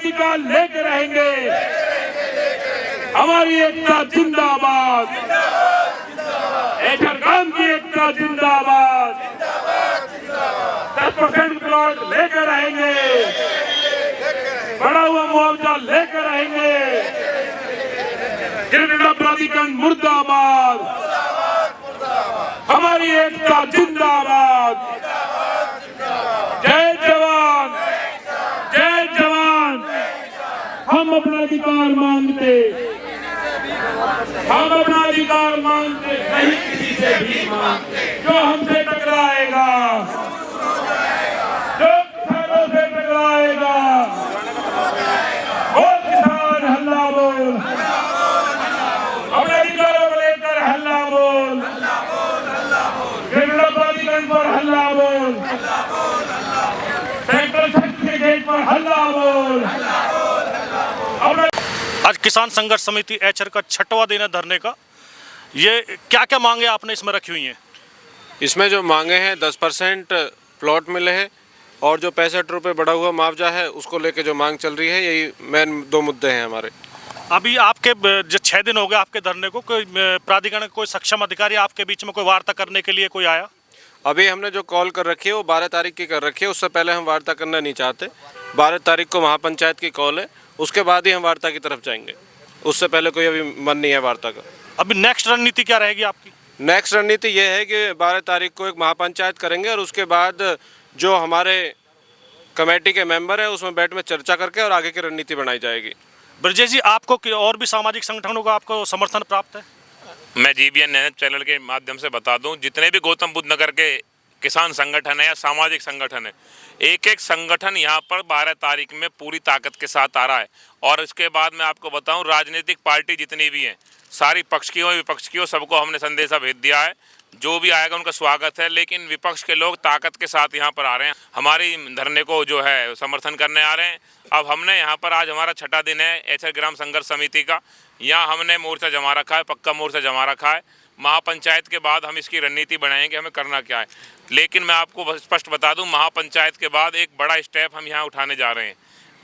अधिकार लेके रहेंगे। हमारी एकता जिंदाबाद, एचआर गांव की एकता जिंदाबाद। 10% प्लॉट लेकर रहेंगे, बढ़ा हुआ मुआवजा लेकर रहेंगे। गिरनार प्राधिकरण मुर्दाबाद, हमारी एकता जिंदाबाद। जय जवान, जय जवान। हम अपना अधिकार मांगते, हम अपना अधिकार मांगते नहीं किसी से भी मांगते। जो हमसे टकराएगा, जो किसानों से टकराएगा, वो किसान हल्ला बोल, अपने अधिकारों को लेकर हल्ला बोल, गिरनार प्राधिकरण पर हल्ला बोल, सेक्टर 6 के गेट पर हल्ला बोल। आज किसान संघर्ष समिति एचआर का 6वां दिन है धरने का। ये क्या क्या मांगे आपने इसमें रखी हुई हैं? इसमें जो मांगे हैं 10% प्लॉट मिले हैं और जो 65 रुपये बढ़ा हुआ मुआवजा है उसको लेके जो मांग चल रही है, यही मेन 2 मुद्दे हैं हमारे। अभी आपके जो 6 दिन हो गए आपके धरने को, कोई प्राधिकरण कोई सक्षम अधिकारी आपके बीच में कोई वार्ता करने के लिए कोई आया? अभी हमने जो कॉल कर रखी है वो 12 तारीख की कर रखी है। उससे पहले हम वार्ता करना नहीं चाहते। 12 तारीख को महापंचायत की कॉल है, उसके बाद ही हम वार्ता की तरफ जाएंगे। उससे पहले कोई अभी मन नहीं है वार्ता का। अभी नेक्स्ट रणनीति क्या रहेगी आपकी? नेक्स्ट रणनीति ये है कि 12 तारीख को एक महापंचायत करेंगे और उसके बाद जो हमारे कमेटी के मेंबर हैं उसमें बैठ में चर्चा करके और आगे की रणनीति बनाई जाएगी। ब्रजेश जी, आपको और भी सामाजिक संगठनों का आपको समर्थन प्राप्त है? मैं जीबीएन न्यूज़ चैनल के माध्यम से बता दूं, जितने भी गौतम बुद्ध नगर के किसान संगठन है या सामाजिक संगठन है, एक एक संगठन यहाँ पर 12 तारीख में पूरी ताकत के साथ आ रहा है। और इसके बाद मैं आपको बताऊं, राजनीतिक पार्टी जितनी भी हैं, सारी पक्ष की हो विपक्ष की हो, सबको हमने संदेशा भेज दिया है। जो भी आएगा उनका स्वागत है। लेकिन विपक्ष के लोग ताकत के साथ यहाँ पर आ रहे हैं, हमारी धरने को जो है समर्थन करने आ रहे हैं। अब हमने यहाँ पर, आज हमारा 6वां दिन है एचआर ग्राम संघर्ष समिति का। यहाँ हमने मोर्चा जमा रखा है, पक्का मोर्चा जमा रखा है। महापंचायत के बाद हम इसकी रणनीति बनाएंगे, हमें करना क्या है। लेकिन मैं आपको स्पष्ट बता दूं, महापंचायत के बाद एक बड़ा स्टेप हम यहाँ उठाने जा रहे हैं।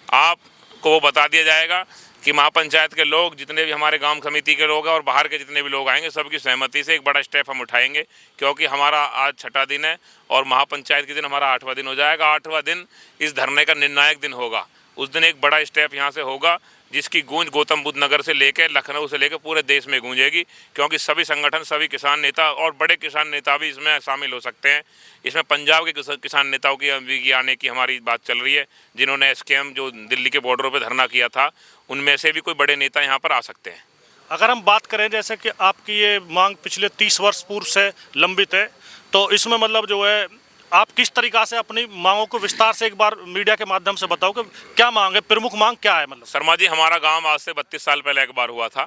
आपको वो बता दिया जाएगा कि महापंचायत के लोग, जितने भी हमारे गांव समिति के लोग हैं और बाहर के जितने भी लोग आएंगे, सबकी सहमति से एक बड़ा स्टेप हम उठाएंगे। क्योंकि हमारा आज 6वां दिन है और महापंचायत के दिन हमारा 8वां दिन हो जाएगा। 8वां दिन इस धरने का निर्णायक दिन होगा। उस दिन एक बड़ा स्टेप यहाँ से होगा जिसकी गूंज गौतम बुद्ध नगर से लेकर लखनऊ से लेकर पूरे देश में गूंजेगी। क्योंकि सभी संगठन, सभी किसान नेता और बड़े किसान नेता भी इसमें शामिल हो सकते हैं। इसमें पंजाब के किसान नेताओं की आने की हमारी बात चल रही है, जिन्होंने एसकेएम जो दिल्ली के बॉर्डरों पर धरना किया था, उनमें से भी कोई बड़े नेता यहाँ पर आ सकते हैं। अगर हम बात करें जैसे कि आपकी ये मांग पिछले 30 वर्ष पूर्व से लंबित है, तो इसमें मतलब जो है आप किस तरीक़ा से अपनी मांगों को विस्तार से एक बार मीडिया के माध्यम से बताओ कि क्या मांग है, प्रमुख मांग क्या है? मतलब शर्मा जी, हमारा गांव आज से 32 साल पहले एक बार हुआ था।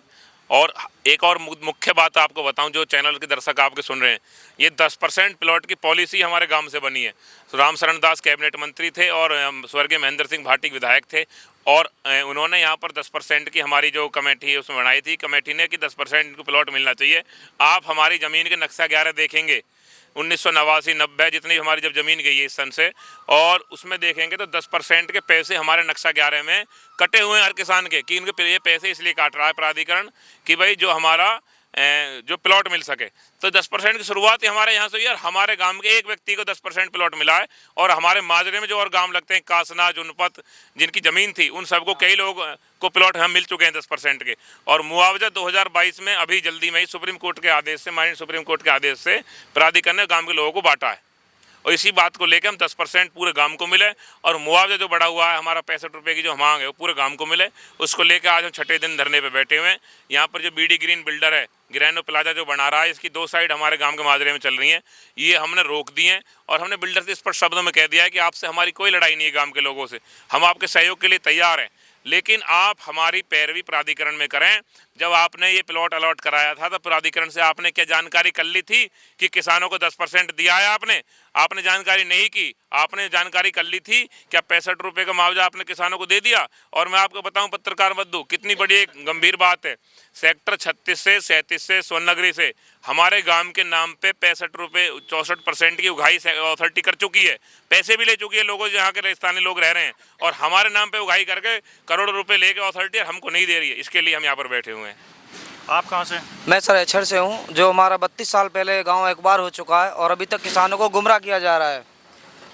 और एक और मुख्य बात आपको बताऊं, जो चैनल के दर्शक आपके सुन रहे हैं, ये 10% प्लॉट की पॉलिसी हमारे गांव से बनी है। तो राम शरण दास कैबिनेट मंत्री थे और स्वर्गीय महेंद्र सिंह भाटी विधायक थे, और उन्होंने यहाँ पर 10% की हमारी जो कमेटी है उसमें बनाई थी। कमेटी ने कि 10% को प्लॉट मिलना चाहिए। आप हमारी ज़मीन के नक्शा 11 देखेंगे, 1989-90 जितनी हमारी जब ज़मीन गई है इस सन से, और उसमें देखेंगे तो 10% के पैसे हमारे नक्शा 11 में कटे हुए हैं हर किसान के। कि इनके ये पैसे इसलिए काट रहा है प्राधिकरण कि भाई जो हमारा जो प्लॉट मिल सके। तो 10% की शुरुआत ही हमारे यहाँ से हुई और हमारे गांव के एक व्यक्ति को 10% प्लॉट मिला है। और हमारे माजरे में जो और गांव लगते हैं, कासना, जुनपत, जिनकी ज़मीन थी, उन सबको कई लोग को प्लॉट हम मिल चुके हैं 10% के। और मुआवजा 2022 में अभी जल्दी में ही सुप्रीम कोर्ट के आदेश से, माननीय सुप्रीम कोर्ट के आदेश से प्राधिकरण ने गाँव के लोगों को बांटा है। और इसी बात को लेकर हम 10% पूरे गांव को मिले। और मुआवजा जो बढ़ा हुआ है हमारा 65 रुपये की जो मांग है वो पूरे गांव को मिले। उसको लेकर आज हम 6ठे दिन धरने पे बैठे हुए हैं। यहाँ पर जो बीडी ग्रीन बिल्डर है, ग्रैनो प्लाजा जो बना रहा है, इसकी 2 साइड हमारे गांव के माजरे में चल रही हैं। ये हमने रोक दी हैं और हमने बिल्डर से स्पष्ट शब्दों में कह दिया है कि आपसे हमारी कोई लड़ाई नहीं है, गाँव के लोगों से हम आपके सहयोग के लिए तैयार हैं। लेकिन आप हमारी पैरवी प्राधिकरण में करें। जब आपने ये प्लॉट अलॉट कराया था तो प्राधिकरण से आपने क्या जानकारी कर ली थी कि किसानों को 10% दिया है? आपने जानकारी नहीं की। आपने जानकारी कर ली थी क्या 65 रुपये का मुआवजा आपने किसानों को दे दिया? और मैं आपको बताऊं पत्रकार बंधु, कितनी बड़ी एक गंभीर बात है। सेक्टर 36 से 37 से सोननगरी से हमारे गांव के नाम पे 65 रुपये 64% की उगाही अथॉरिटी कर चुकी है। पैसे भी ले चुकी है लोगों, जहाँ के स्थानीय लोग रह रहे हैं, और हमारे नाम पे उगाही करके करोड़ों रुपए लेके अथॉरिटी हमको नहीं दे रही है। इसके लिए हम यहाँ पर बैठे हुए हैं। आप कहाँ से? मैं सर एचर से हूँ। जो हमारा 32 साल पहले गांव एक बार हो चुका है और अभी तक किसानों को गुमराह किया जा रहा है।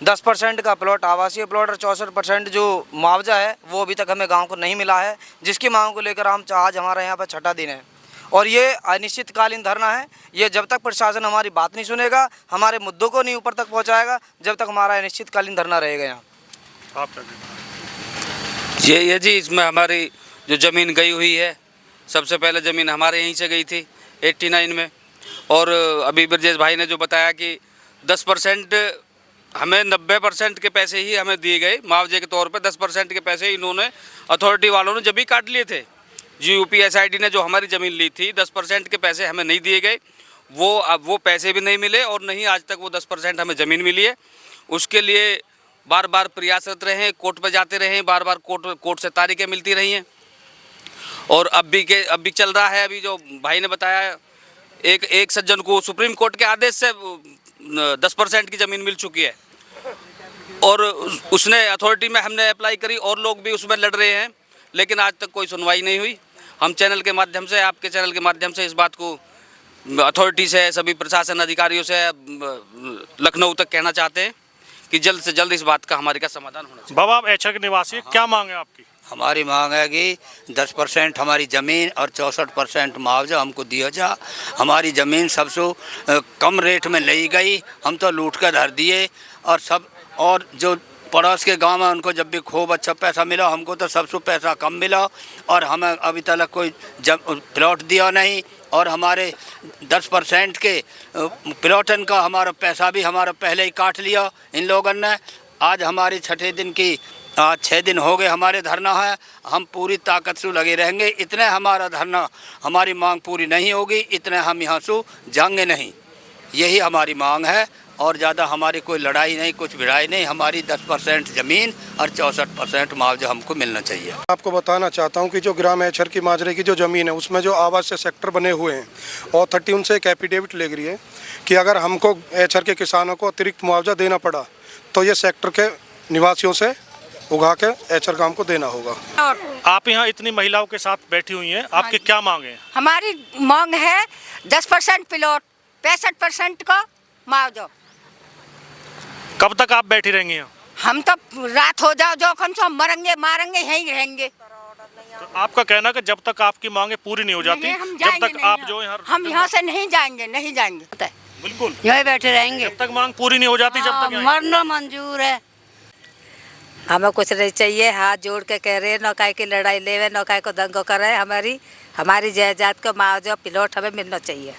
10% का प्लॉट आवासीय प्लॉट और 64% जो मुआवजा है वो अभी तक हमें गांव को नहीं मिला है, जिसकी मांग को लेकर हम आज हमारे यहाँ पर छठा दिन है और ये अनिश्चितकालीन धरना है। ये जब तक प्रशासन हमारी बात नहीं सुनेगा, हमारे मुद्दों को नहीं ऊपर तक पहुँचाएगा, जब तक हमारा अनिश्चितकालीन धरना रहेगा यहाँ। आप क्या कहते हैं? ये जी, इसमें हमारी जो ज़मीन गई हुई है, सबसे पहले ज़मीन हमारे यहीं से गई थी 89 में, और अभी ब्रजेश भाई ने जो बताया कि 10% हमें 90% के पैसे ही हमें दिए गए मुआवजे के तौर पे। 10% के पैसे इन्होंने अथॉरिटी वालों ने जब भी काट लिए थे। GUPSID ने जो हमारी ज़मीन ली थी 10% के पैसे हमें नहीं दिए गए, वो पैसे भी नहीं मिले और नहीं आज तक वो 10% हमें ज़मीन मिली है। उसके लिए बार बार प्रयासरत रहे, कोर्ट पर जाते रहे, बार बार कोर्ट से तारीखें मिलती रही हैं और अब भी चल रहा है। अभी जो भाई ने बताया, एक सज्जन को सुप्रीम कोर्ट के आदेश से 10% की ज़मीन मिल चुकी है और उसने अथॉरिटी में हमने अप्लाई करी और लोग भी उसमें लड़ रहे हैं, लेकिन आज तक कोई सुनवाई नहीं हुई। हम चैनल के माध्यम से, आपके चैनल के माध्यम से इस बात को अथॉरिटी से, सभी प्रशासन अधिकारियों से लखनऊ तक कहना चाहते हैं कि जल्द से जल्द इस बात का हमारे का समाधान होना चाहिए। बाबा, आप एचर के निवासी, क्या मांग है आपकी? हमारी मांग है कि 10% हमारी ज़मीन और 64% मुआवजा हमको दिया जा। हमारी ज़मीन सबसे कम रेट में ली गई, हम तो लूट कर धर दिए और जो पड़ोस के गांव में उनको जब भी खूब अच्छा पैसा मिला, हमको तो सबसे पैसा कम मिला और हमें अभी तक कोई प्लॉट दिया नहीं और हमारे 10% के प्लॉटन का हमारा पैसा भी हमारा पहले ही काट लिया इन लोगों ने। आज हमारी छठे दिन की 6 दिन हो गए हमारे धरना है। हम पूरी ताकत से लगे रहेंगे। इतने हमारा धरना, हमारी मांग पूरी नहीं होगी, इतने हम यहाँ से जाएंगे नहीं। यही हमारी मांग है और ज़्यादा हमारी कोई लड़ाई नहीं, कुछ भिड़ाई नहीं। हमारी 10% ज़मीन और 64% मुआवजा हमको मिलना चाहिए। आपको बताना चाहता हूं कि जो ग्राम एचर की माजरे की जो ज़मीन है उसमें जो आवास से सेक्टर बने हुए हैं और 30 उनसे एक एफिडेविट ले गई है कि अगर हमको एचर के किसानों को अतिरिक्त मुआवजा देना पड़ा तो ये सेक्टर के निवासियों से उगा के एचर काम को देना होगा। आप यहाँ इतनी महिलाओं के साथ बैठी हुई हैं, आपकी क्या मांग है? हमारी मांग है 10% प्लॉट, 65% का मुआवजा। कब तक आप बैठी रहेंगी यहाँ? हम तो रात हो जाओ जो हम सब मरेंगे मारेंगे यहीं रहेंगे। तो आपका कहना कि जब तक आपकी मांगे पूरी नहीं हो जाती, जब तक आप जो हम यहाँ से नहीं जाएंगे। बिल्कुल यहीं बैठे रहेंगे जब तक मांग पूरी नहीं हो जाती, जब तक मरना मंजूर है। हमें कुछ नहीं चाहिए, हाथ जोड़ के कह रहे नौकाई की लड़ाई लेवे, नौकाई को दंगो करे। हमारी जायदाद का मुआवजा प्लॉट हमें मिलना चाहिए।